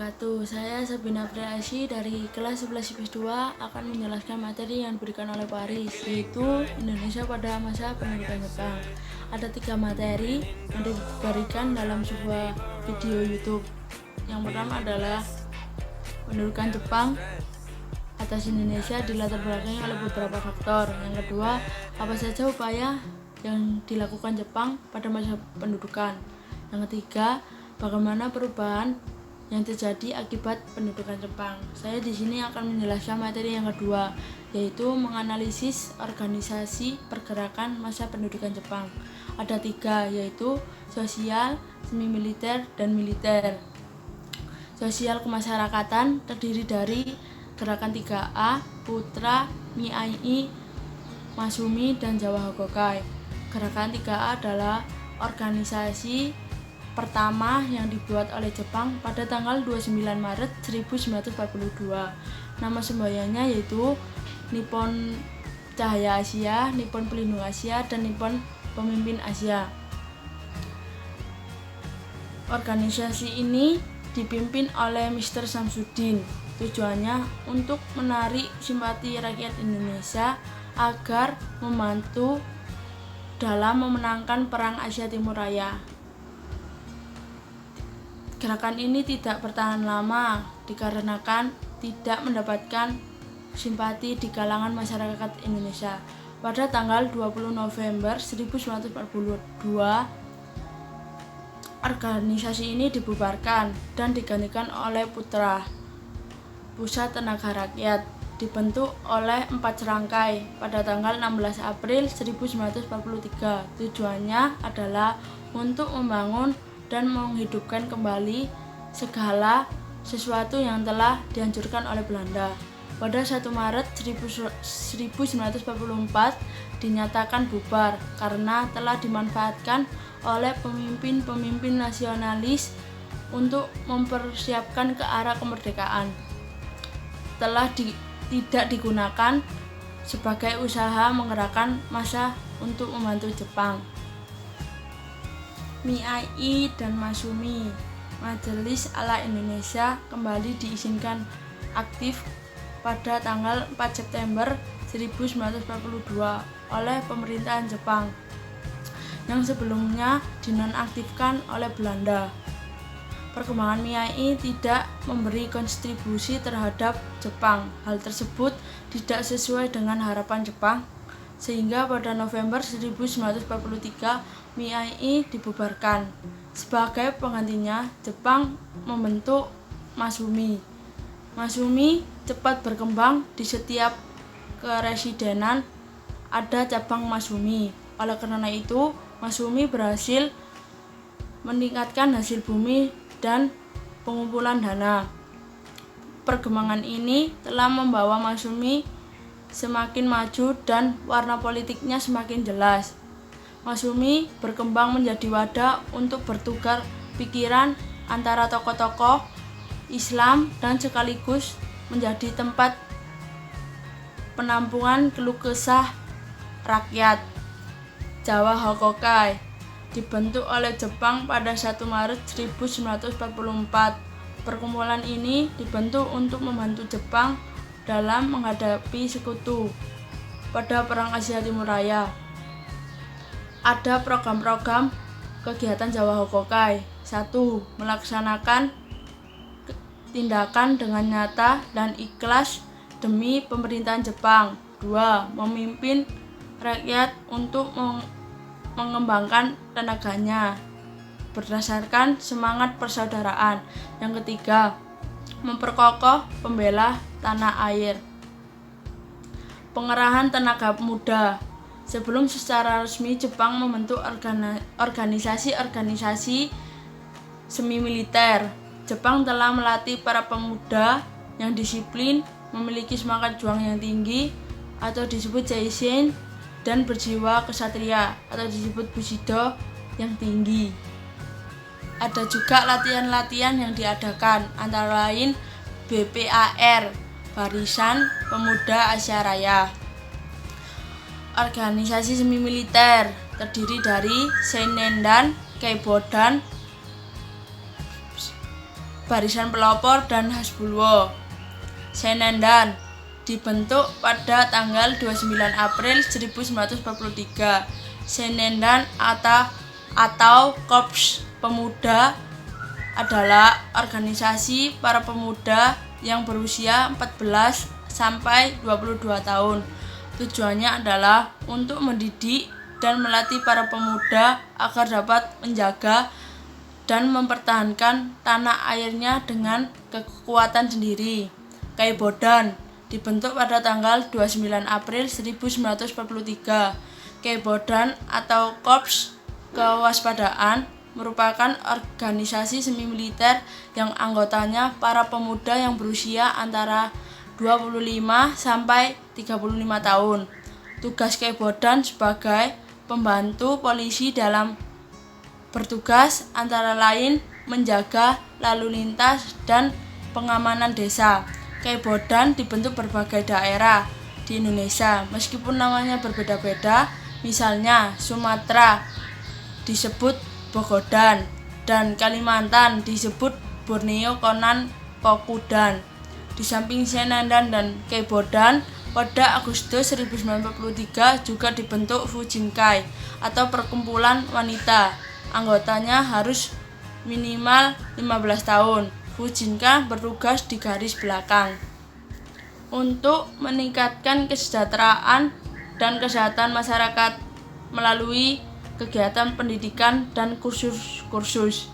wabarakatuh. Saya Sabina Priasi dari kelas 11 IPS 2 akan menjelaskan materi yang diberikan oleh Pak Aris, yaitu Indonesia pada masa pendudukan Jepang. Ada 3 materi yang diberikan dalam sebuah video YouTube. Yang pertama adalah pendudukan Jepang atas Indonesia dilatar belakangi oleh beberapa faktor. Yang kedua, apa saja upaya yang dilakukan Jepang pada masa pendudukan. Yang ketiga, bagaimana perubahan yang terjadi akibat pendudukan Jepang. Saya di sini akan menjelaskan materi yang kedua, yaitu menganalisis organisasi pergerakan masa pendudukan Jepang. Ada 3, yaitu sosial, semi militer, dan militer. Sosial kemasyarakatan terdiri dari Gerakan 3A, Putra, Mii, Masumi, dan Jawa Hokokai. Gerakan 3A adalah organisasi pertama yang dibuat oleh Jepang pada tanggal 29 Maret 1942. Nama semboyannya yaitu Nippon Cahaya Asia, Nippon Pelindung Asia, dan Nippon Pemimpin Asia. Organisasi ini dipimpin oleh Mr. Samsudin. Tujuannya untuk menarik simpati rakyat Indonesia agar membantu dalam memenangkan Perang Asia Timur Raya. Gerakan ini tidak bertahan lama dikarenakan tidak mendapatkan simpati di kalangan masyarakat Indonesia. Pada tanggal 20 November 1942, organisasi ini dibubarkan dan digantikan oleh Putra, Pusat Tenaga Rakyat, dibentuk oleh 4 serangkai pada tanggal 16 April 1943. Tujuannya adalah untuk membangun dan menghidupkan kembali segala sesuatu yang telah dihancurkan oleh Belanda. Pada 1 Maret 1944 dinyatakan bubar karena telah dimanfaatkan oleh pemimpin-pemimpin nasionalis untuk mempersiapkan ke arah kemerdekaan. Tidak digunakan sebagai usaha menggerakkan massa untuk membantu Jepang. Mii dan Masumi, Majelis ala Indonesia kembali diizinkan aktif pada tanggal 4 September 1942 oleh pemerintahan Jepang yang sebelumnya dinonaktifkan oleh Belanda. Perkembangan Mii tidak memberi kontribusi terhadap Jepang. Hal tersebut tidak sesuai dengan harapan Jepang, sehingga pada November 1943 Mii dibubarkan. Sebagai penggantinya, Jepang membentuk Masumi. Masumi cepat berkembang, di setiap keresidenan ada cabang Masumi. Oleh karena itu, Masumi berhasil meningkatkan hasil bumi dan pengumpulan dana. Perkembangan ini telah membawa Masumi semakin maju dan warna politiknya semakin jelas. Masumi berkembang menjadi wadah untuk bertukar pikiran antara tokoh-tokoh Islam dan sekaligus menjadi tempat penampungan keluh kesah rakyat. Jawa Hokokai dibentuk oleh Jepang pada 1 Maret 1944. Perkumpulan ini dibentuk untuk membantu Jepang dalam menghadapi sekutu pada Perang Asia Timur Raya. Ada program-program kegiatan Jawa Hokokai. 1. Melaksanakan tindakan dengan nyata dan ikhlas demi pemerintahan Jepang. 2. Memimpin rakyat untuk mengembangkan tenaganya berdasarkan semangat persaudaraan. Yang ketiga, memperkokoh pembela tanah air. Pengerahan tenaga muda. Sebelum secara resmi Jepang membentuk organisasi-organisasi semi militer, Jepang telah melatih para pemuda yang disiplin, memiliki semangat juang yang tinggi atau disebut Jaisen, dan berjiwa kesatria atau disebut Bushido yang tinggi. Ada juga latihan-latihan yang diadakan, antara lain BPAR, Barisan Pemuda Asia Raya. Organisasi semi militer terdiri dari Seinendan, Keibodan, Barisan Pelopor dan Hasbullah. Senendan dibentuk pada tanggal 29 April 1943. Senendan atau Korps Pemuda adalah organisasi para pemuda yang berusia 14 sampai 22 tahun. Tujuannya adalah untuk mendidik dan melatih para pemuda agar dapat menjaga dan mempertahankan tanah airnya dengan kekuatan sendiri. Keibodan dibentuk pada tanggal 29 April 1943. Keibodan atau Korps Kewaspadaan merupakan organisasi semi militer yang anggotanya para pemuda yang berusia antara 25 sampai 35 tahun. Tugas Keibodan sebagai pembantu polisi dalam bertugas antara lain menjaga lalu lintas dan pengamanan desa. Keibodan dibentuk berbagai daerah di Indonesia meskipun namanya berbeda-beda. Misalnya Sumatera disebut Bogodan dan Kalimantan disebut Borneo Konan Kokudan. Di samping Senendan dan Keibodan, pada Agustus 1943 juga dibentuk Fujinkai atau perkumpulan wanita. Anggotanya harus minimal 15 tahun. Fujinkai bertugas di garis belakang untuk meningkatkan kesejahteraan dan kesehatan masyarakat melalui kegiatan pendidikan dan kursus-kursus.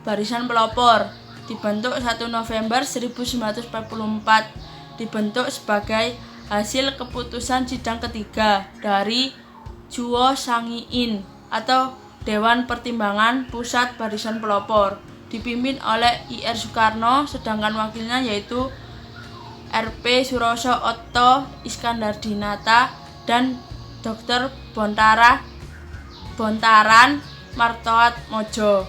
Barisan Pelopor dibentuk 1 November 1944, dibentuk sebagai hasil keputusan sidang ketiga dari Juwo Sangiin atau Dewan Pertimbangan Pusat Barisan Pelopor, dipimpin oleh Ir Soekarno, sedangkan wakilnya yaitu RP Suroso Otto Iskandardinata dan Dr. Bontaran Martoat Mojo.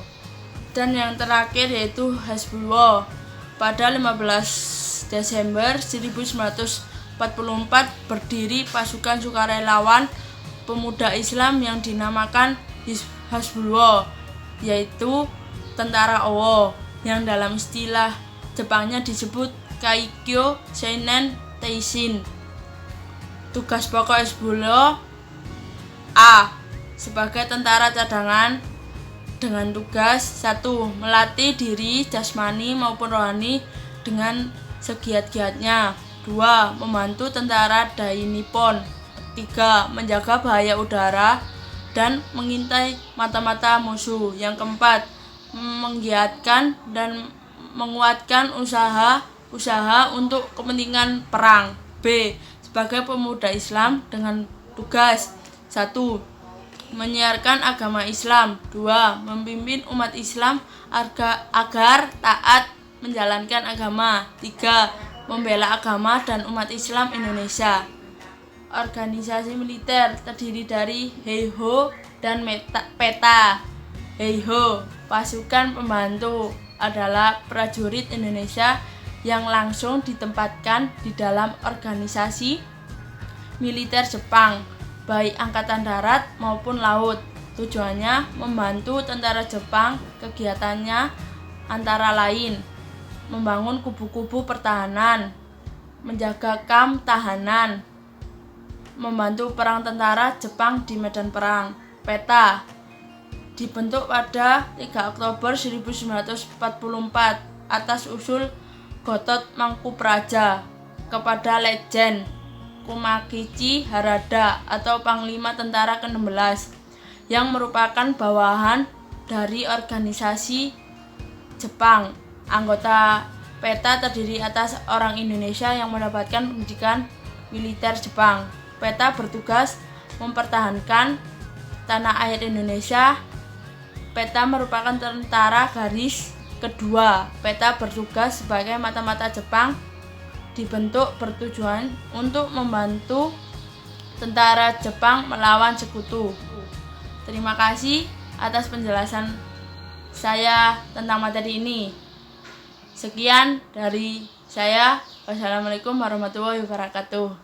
Dan yang terakhir yaitu Hasbullah. Pada 15 Desember 1944 berdiri pasukan sukarelawan pemuda Islam yang dinamakan Hasbullah, yaitu Tentara Owo, yang dalam istilah Jepangnya disebut Kaikyo Seinen Teishin. Tugas pokok Hasbullah: A. Sebagai tentara cadangan dengan tugas 1. Melatih diri jasmani maupun rohani dengan segiat-giatnya. 2. Membantu tentara Dai Nippon. 3. Menjaga bahaya udara dan mengintai mata-mata musuh. Yang keempat, menggiatkan dan menguatkan usaha untuk kepentingan perang. B. Sebagai pemuda Islam dengan tugas 1. Menyiarkan agama Islam. 2. Memimpin umat Islam agar taat menjalankan agama. 3. Membela agama dan umat Islam Indonesia. Organisasi militer terdiri dari Heiho dan Peta. Heiho, pasukan pembantu, adalah prajurit Indonesia yang langsung ditempatkan di dalam organisasi militer Jepang, baik angkatan darat maupun laut. Tujuannya membantu tentara Jepang. Kegiatannya antara lain membangun kubu-kubu pertahanan, menjaga kamp tahanan, membantu perang tentara Jepang di medan perang. Peta dibentuk pada 3 Oktober 1944 atas usul Gotot Mangkupraja kepada Letjen Kumakichi Harada atau Panglima Tentara ke-16 yang merupakan bawahan dari organisasi Jepang. Anggota Peta terdiri atas orang Indonesia yang mendapatkan pendidikan militer Jepang. Peta bertugas mempertahankan tanah air Indonesia. Peta merupakan tentara garis kedua. Peta bertugas sebagai mata-mata Jepang, dibentuk bertujuan untuk membantu tentara Jepang melawan sekutu. Terima kasih atas penjelasan saya tentang materi ini. Sekian dari saya. Wassalamualaikum warahmatullahi wabarakatuh.